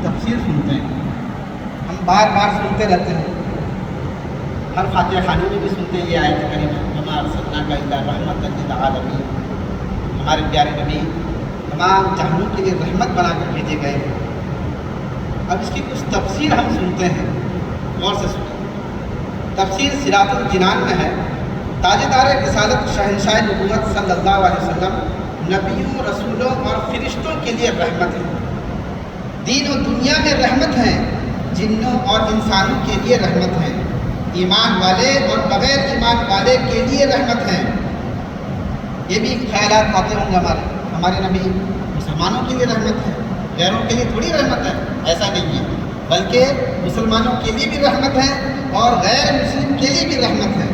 تفسیر سنتے ہیں، ہم بار بار سنتے رہتے ہیں، ہر فاتحہ خانی میں بھی سنتے ہیں یہ آیت کریمہ وما ارسلناک الا رحمۃ للعالمین، ہمارے پیارے نبی تمام جہانوں کے لیے رحمت بنا کر بھیجے گئے ہیں۔ اب اس کی کچھ تفسیر ہم سنتے ہیں، غور سے سنیں۔ تفسیر صراط الجنان میں ہے، تاجدار رسالت شہنشاہ نبوت صلی اللہ علیہ وسلم نبیوں، رسولوں اور فرشتوں کے لیے رحمت ہے، دین و دنیا میں رحمت ہیں، جنوں اور انسانوں کے لیے رحمت ہیں، ایمان والے اور بغیر ایمان والے کے لیے رحمت ہیں۔ یہ بھی خیالات آتے ہوں گے ہمارے نبی مسلمانوں کے لیے رحمت ہے، غیروں کے لیے تھوڑی رحمت ہے، ایسا نہیں ہے، بلکہ مسلمانوں کے لیے بھی رحمت ہے اور غیر مسلم کے لیے بھی رحمت ہے،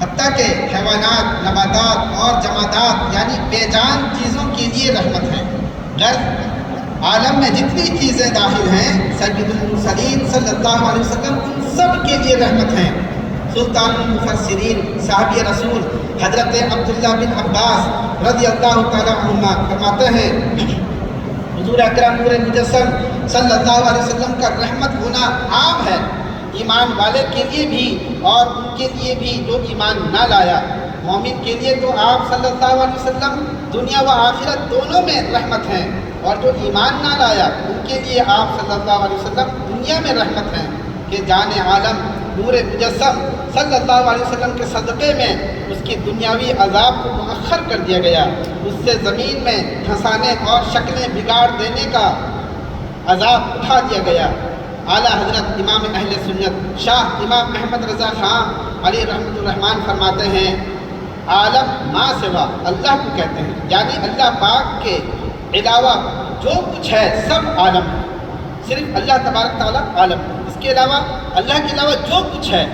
حتیٰ کہ حیوانات، نباتات اور جمادات یعنی بے جان چیزوں کے لیے رحمت ہے۔ غرض عالم میں جتنی چیزیں داخل ہیں سید المرسلین صلی اللہ علیہ وسلم ان سب کے لیے رحمت ہیں۔ سلطان المفسرین صحابی رسول حضرت عبداللہ بن عباس رضی اللہ تعالیٰ عنہما فرماتے ہیں حضور اکرم نور مجسم صلی اللہ علیہ وسلم کا رحمت ہونا عام ہے، ایمان والے کے لیے بھی اور ان کے لیے بھی جو ایمان نہ لایا۔ مومن کے لیے تو آپ صلی اللہ علیہ وسلم دنیا و آخرت دونوں میں رحمت ہیں، اور جو ایمان نہ لایا ان کے لیے آپ صلی اللہ علیہ وسلم دنیا میں رحمت ہیں کہ جان عالم نور مجسم صلی اللہ علیہ وسلم کے صدقے میں اس کی دنیاوی عذاب کو مؤخر کر دیا گیا، اس سے زمین میں دھنسانے اور شکلیں بگاڑ دینے کا عذاب اٹھا دیا گیا۔ اعلیٰ حضرت امام اہل سنت شاہ امام احمد رضا خان علی رحمۃ الرحمن فرماتے ہیں عالم ما سوا اللہ کو کہتے ہیں، یعنی اللہ پاک کے علاوہ جو کچھ ہے سب عالم ہے، صرف اللہ تبارک تعالیٰ عالم ہے، اس کے علاوہ اللہ کے علاوہ جو کچھ ہے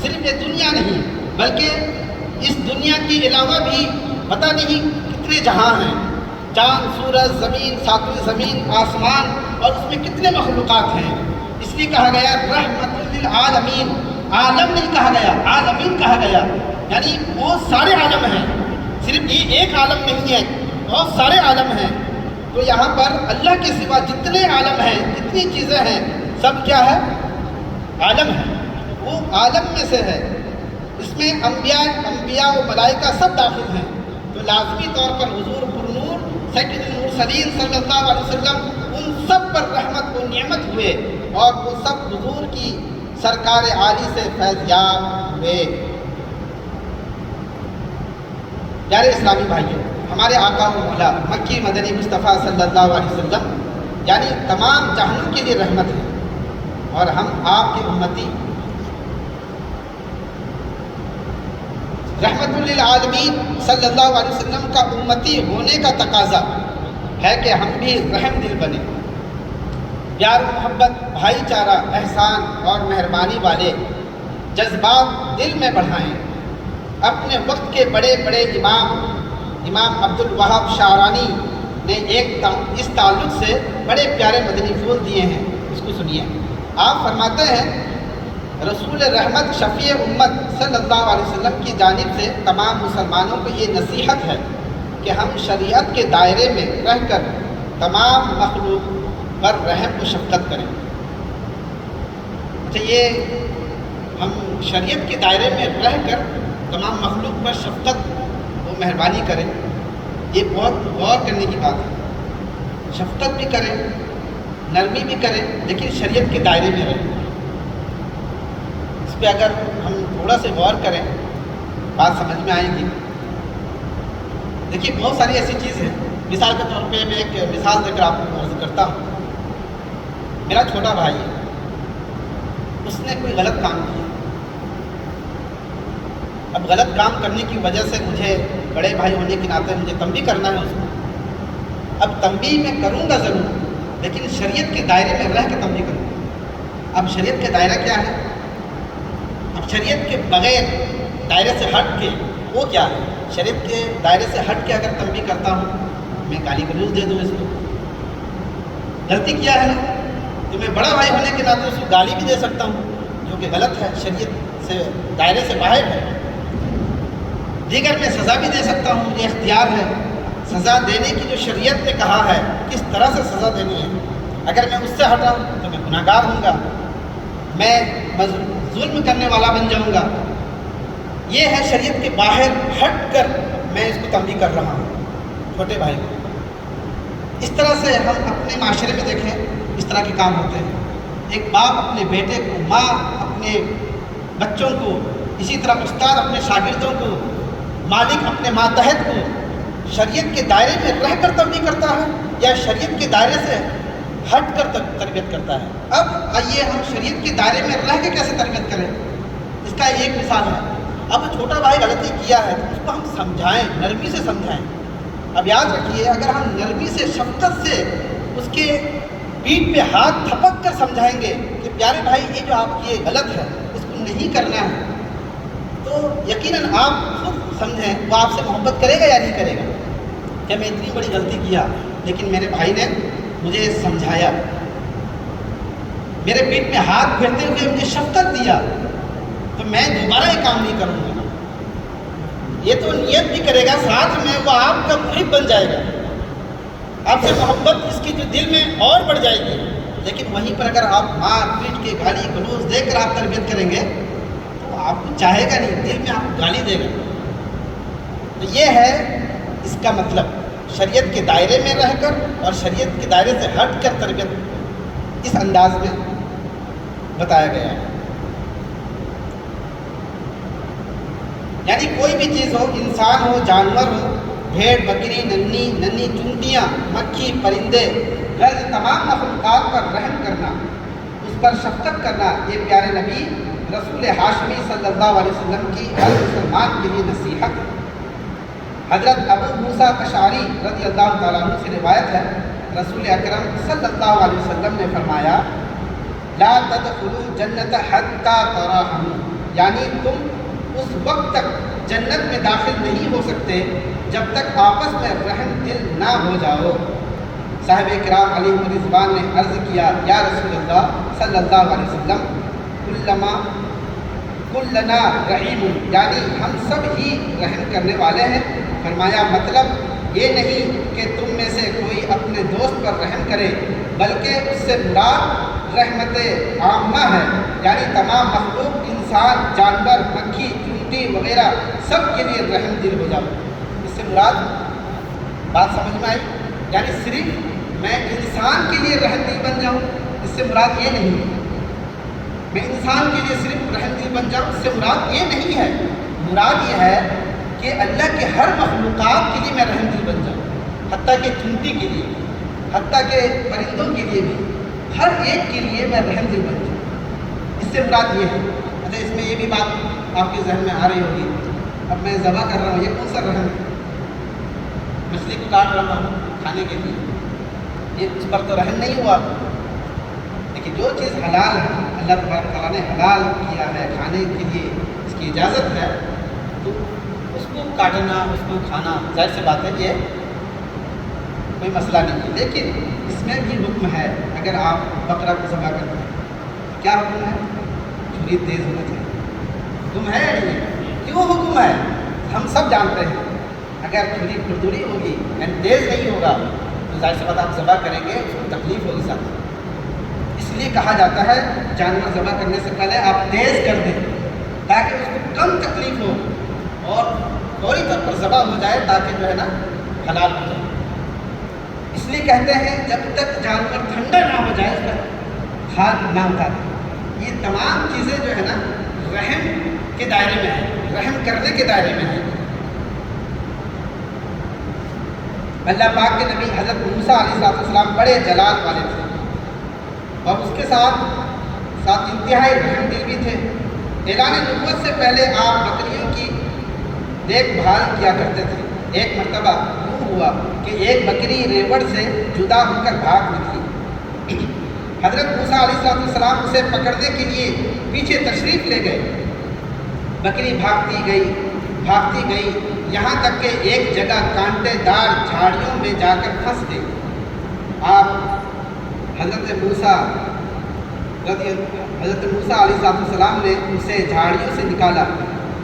صرف یہ دنیا نہیں بلکہ اس دنیا کے علاوہ بھی پتہ نہیں کتنے جہاں ہیں، چاند، سورج، زمین، ساتویں زمین، آسمان اور اس میں کتنے مخلوقات ہیں۔ اس لیے کہا گیا رحمت للعالمین، عالم نہیں کہا گیا، عالمین کہا گیا، یعنی بہت سارے عالم ہیں، صرف یہ ایک عالم نہیں ہے، بہت سارے عالم ہیں۔ تو یہاں پر اللہ کے سوا جتنے عالم ہیں، جتنی چیزیں ہیں، سب کیا ہے؟ عالم ہے، وہ عالم میں سے ہے، اس میں انبیاء و ملائکہ سب داخل ہیں، تو لازمی طور پر حضور پرنور سید المرسلین صلی اللہ علیہ وسلم ان سب پر رحمت و نعمت ہوئے اور وہ سب حضور کی سرکار عالی سے فیض یاب ہوئے۔ پیارے اسلامی بھائیوں، ہمارے آقا و مولا مکی مدنی مصطفیٰ صلی اللہ علیہ وسلم یعنی تمام جہانوں کے لیے رحمت ہے، اور ہم آپ کے امتی رحمت للعالمین صلی اللہ علیہ وسلم کا امتی ہونے کا تقاضا ہے کہ ہم بھی رحم دل بنیں، پیار محبت، بھائی چارہ، احسان اور مہربانی والے جذبات دل میں بڑھائیں۔ اپنے وقت کے بڑے بڑے امام عبد الوہاب شعرانی نے اس تعلق سے بڑے پیارے مدنی پھول دیے ہیں، اس کو سنیے۔ آپ فرماتے ہیں رسول رحمت شفیع امت صلی اللہ علیہ وسلم کی جانب سے تمام مسلمانوں کو یہ نصیحت ہے کہ ہم شریعت کے دائرے میں رہ کر تمام مخلوق پر رحم و شفقت کریں۔ اچھا، یہ ہم شریعت کے دائرے میں رہ کر تمام مخلوق پر شفقت و مہربانی کریں، یہ بہت غور کرنے کی بات ہے۔ شفقت بھی کریں، نرمی بھی کریں، لیکن شریعت کے دائرے میں رہیں۔ اس پہ اگر ہم تھوڑا سے غور کریں بات سمجھ میں آئے گی۔ دیکھیے، بہت ساری ایسی چیزیں ہیں، مثال کے طور پہ میں ایک مثال دے کر آپ کو عرض کرتا ہوں۔ میرا چھوٹا بھائی ہے، اس نے کوئی غلط کام کیا، اب غلط کام کرنے کی وجہ سے مجھے بڑے بھائی ہونے کے ناطے مجھے تنبیہ کرنا ہے اس کو۔ اب تنبیہ میں کروں گا ضرور، لیکن شریعت کے دائرے میں رہ کے تنبیہ کروں گا۔ اب شریعت کا دائرہ کیا ہے؟ اب شریعت کے بغیر دائرے سے ہٹ کے وہ کیا ہے؟ شریعت کے دائرے سے ہٹ کے اگر تنبیہ کرتا ہوں، میں گالی گلوچ دے دوں اس کو، غلطی کیا ہے نا، تو میں بڑا بھائی ہونے کے ناطے اس کو گالی بھی دے سکتا ہوں، جو کہ غلط ہے، شریعت سے دائرے سے باہر ہے۔ دیگر میں سزا بھی دے سکتا ہوں، مجھے اختیار ہے، سزا دینے کی جو شریعت نے کہا ہے کس طرح سے سزا دینی ہے، اگر میں اس سے ہٹاؤں تو میں گناہ گار ہوں گا، میں ظلم کرنے والا بن جاؤں گا۔ یہ ہے شریعت کے باہر ہٹ کر میں اس کو تنبیہ کر رہا ہوں چھوٹے بھائی کو۔ اس طرح سے ہم اپنے معاشرے میں دیکھیں اس طرح کے کام ہوتے ہیں۔ ایک باپ اپنے بیٹے کو، ماں اپنے بچوں کو، اسی طرح استاد اپنے شاگردوں کو، مالک اپنے ماتحت کو شریعت کے دائرے میں رہ کر تنبیہ کرتا ہے یا شریعت کے دائرے سے ہٹ کر تربیت کرتا ہے۔ اب آئیے ہم شریعت کے دائرے میں رہ کے کیسے تربیت کریں، اس کا ایک مثال ہے۔ اب چھوٹا بھائی غلطی کیا ہے تو اس کو ہم سمجھائیں، نرمی سے سمجھائیں۔ اب یاد رکھیے، اگر ہم نرمی سے، شفقت سے اس کے پیٹھ پہ ہاتھ تھپک کر سمجھائیں گے کہ پیارے بھائی یہ جو آپ کیے غلط ہے، اس کو نہیں کرنا ہے، تو یقیناً آپ خود سمجھیں وہ آپ سے محبت کرے گا یا نہیں کرے گا۔ کہ میں اتنی بڑی غلطی کیا لیکن میرے بھائی نے مجھے سمجھایا، میرے پیٹ میں ہاتھ پھیرتے ہوئے مجھے شفقت دیا، تو میں دوبارہ یہ کام نہیں کروں گا۔ یہ تو نیت بھی کرے گا، ساتھ میں وہ آپ کا محب بن جائے گا، آپ سے محبت اس کی جو دل میں اور بڑھ جائے گی۔ لیکن وہیں پر اگر آپ مار پیٹ کے گالی گلوز دے کر آپ تربیت کریں گے تو آپ کو چاہے گا نہیں، دل میں آپ کو گالی دے گا۔ تو یہ ہے اس کا مطلب، شریعت کے دائرے میں رہ کر اور شریعت کے دائرے سے ہٹ کر تربیت اس انداز میں بتایا گیا ہے۔ یعنی کوئی بھی چیز ہو، انسان ہو، جانور ہو، بھیڑ بکری، ننھی چونٹیاں، مکھی، پرندے، غرض تمام مخلوقات پر رحم کرنا، اس پر شفقت کرنا، یہ پیارے نبی رسول ہاشمی صلی اللہ علیہ وسلم کی ہر مسلمان کے لیے نصیحت ہے۔ حضرت ابو موسیٰ اشعری رضی اللہ تعالیٰ عنہ سے روایت ہے، رسول اکرم صلی اللہ علیہ وسلم نے فرمایا، لا تدخلوا الجنت حتی تراحموا، یعنی تم اس وقت تک جنت میں داخل نہیں ہو سکتے جب تک آپس میں رحم دل نہ ہو جاؤ۔ صاحب کرام علیہ رضوان نے عرض کیا، یا رسول اللہ صلی اللہ علیہ وسلم، کلنا رحیم، یعنی ہم سب ہی رحم کرنے والے ہیں۔ فرمایا مطلب یہ نہیں کہ تم میں سے کوئی اپنے دوست پر رحم کرے، بلکہ اس سے مراد رحمت عامہ ہے، یعنی تمام مخلوق، انسان، جانور، مکھی، چونٹی وغیرہ سب کے لیے رحم دل ہو جاؤ۔ اس سے مراد بات سمجھ میں آئی؟ یعنی صرف میں انسان کے لیے رحم دل بن جاؤں، اس سے مراد یہ نہیں، میں انسان کے لیے صرف رحم دل بن جاؤں، اس سے مراد یہ نہیں ہے۔ مراد یہ ہے کہ اللہ کے ہر مخلوقات کے لیے میں رحم دل بن جاؤں، حتیٰ کہ چونٹی کے لیے، حتیٰ کہ پرندوں کے لیے بھی، ہر ایک کے لیے میں رحم دل بن جاؤں، اس سے مراد یہ ہے۔ اچھا، اس میں یہ بھی بات آپ کے ذہن میں آ رہی ہوگی، اب میں ذبح کر رہا ہوں، یہ کون سا رحم ہے؟ مچھلی کو کاٹ رہا ہوں کھانے کے لیے، یہ اس پر تو رحم نہیں ہوا۔ لیکن جو چیز حلال ہے، اللہ تبارک تعالیٰ نے حلال کیا ہے کھانے کے لیے، اس کی اجازت ہے، تو اس کو کاٹنا، اس کو کھانا ظاہر سی بات ہے، یہ کوئی مسئلہ نہیں ہے۔ لیکن اس میں بھی حکم ہے، اگر آپ بکرا کو ذبح کرتے ہیں کیا حکم ہے؟ چھری تیز ہونا چاہیے، حکم ہے یا نہیں؟ کیوں حکم ہے؟ ہم سب جانتے ہیں اگر چھری کھردری ہوگی یعنی تیز نہیں ہوگا تو ظاہر سی بات آپ ذبح کریں گے، اس کو تکلیف ہوگی ساتھ۔ اس لیے کہا جاتا ہے جانور ذبح کرنے سے پہلے آپ تیز کر دیں تاکہ اس کو کم تکلیف ہو اور فوری طور پر ذبح ہو جائے، تاکہ جو ہے نا حلال ہو جائے۔ اس لیے کہتے ہیں جب تک جانور ٹھنڈا نہ ہو جائے اس پر ہاتھ نہ اتاریں۔ یہ تمام چیزیں جو ہے نا رحم کے دائرے میں ہیں، رحم کرنے کے دائرے میں ہیں۔ اللہ پاک کے نبی حضرت موسیٰ علیہ السلام بڑے جلال والے تھے اور اس کے ساتھ انتہائی رحم دل بھی تھے۔ اعلان نبوت سے پہلے آپ بکریوں کی دیکھ بھال کیا کرتے تھے۔ ایک مرتبہ یوں ہوا کہ ایک بکری ریوڑ سے جدا ہو کر بھاگ نکلی۔ حضرت موسیٰ علیہ السلام اسے پکڑنے کے لیے پیچھے تشریف لے گئے۔ بکری بھاگتی گئی یہاں تک کہ ایک جگہ کانٹے دار جھاڑیوں میں جا کر پھنس گئی۔ آپ حضرت موسیٰ علیہ السلام نے اسے جھاڑیوں سے نکالا،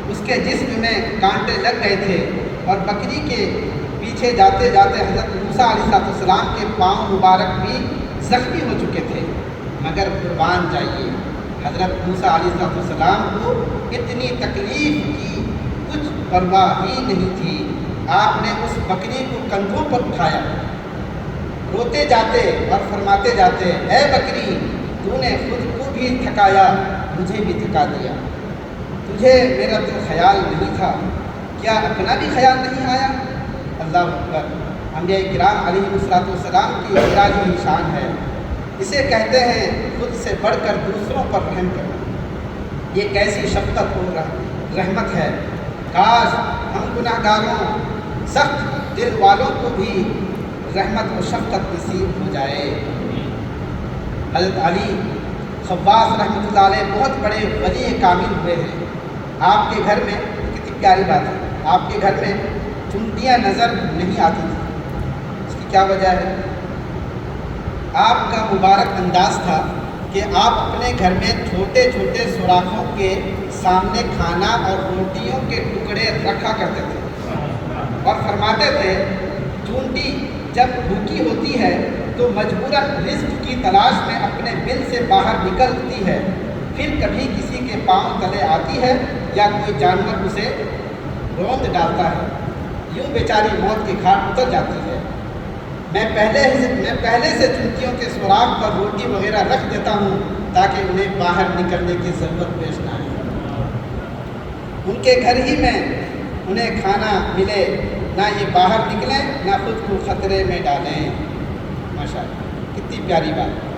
اس کے جسم میں کانٹے لگ گئے تھے اور بکری کے پیچھے جاتے جاتے حضرت موسیٰ علیہ السلام کے پاؤں مبارک بھی زخمی ہو چکے تھے، مگر قربان جائیے حضرت موسیٰ علیہ السلام کو اتنی تکلیف کی کچھ پرواہ ہی نہیں تھی۔ آپ نے اس بکری کو کندھوں پر اٹھایا، روتے جاتے اور فرماتے جاتے، اے بکری، تو نے خود کو بھی تھکایا، مجھے بھی تھکا دیا، تجھے میرا تو خیال نہیں تھا، کیا اپنا بھی خیال نہیں آیا؟ اللہ اکبر۔ انبیاء کرام علیہ السلام کی الہی شان ہے، اسے کہتے ہیں خود سے بڑھ کر دوسروں پر رحم کرنا۔ یہ کیسی شفقت اور رحمت ہے، کاش ہم گناہ گاروں سخت دل والوں کو بھی رحمت و شفقت نصیب ہو جائے۔ حضرت علی خواص رحمۃ اللہ علیہ بہت بڑے ولی کامل ہوئے ہیں۔ آپ کے گھر میں کتنی پیاری بات ہے، آپ کے گھر میں چنڈیاں نظر نہیں آتی تھیں، اس کی کیا وجہ ہے؟ آپ کا مبارک انداز تھا کہ آپ اپنے گھر میں چھوٹے چھوٹے سوراخوں کے سامنے کھانا اور روٹیوں کے ٹکڑے رکھا کرتے تھے اور فرماتے تھے چونٹی جب بھوکی ہوتی ہے تو مجبوراً رزق کی تلاش میں اپنے بل سے باہر نکلتی ہے، پھر کبھی کسی کے پاؤں تلے آتی ہے یا کوئی جانور اسے روند ڈالتا ہے، یوں بیچاری موت کے گھاٹ اتر جاتی ہے۔ میں پہلے سے چونٹیوں کے سوراخ پر روٹی وغیرہ رکھ دیتا ہوں تاکہ انہیں باہر نکلنے کی ضرورت پیش نہ آئے، ان کے گھر ہی میں انہیں کھانا ملے، نہ یہ باہر نکلیں نہ خود کو خطرے میں ڈالیں۔ ماشاء اللہ، کتنی پیاری بات۔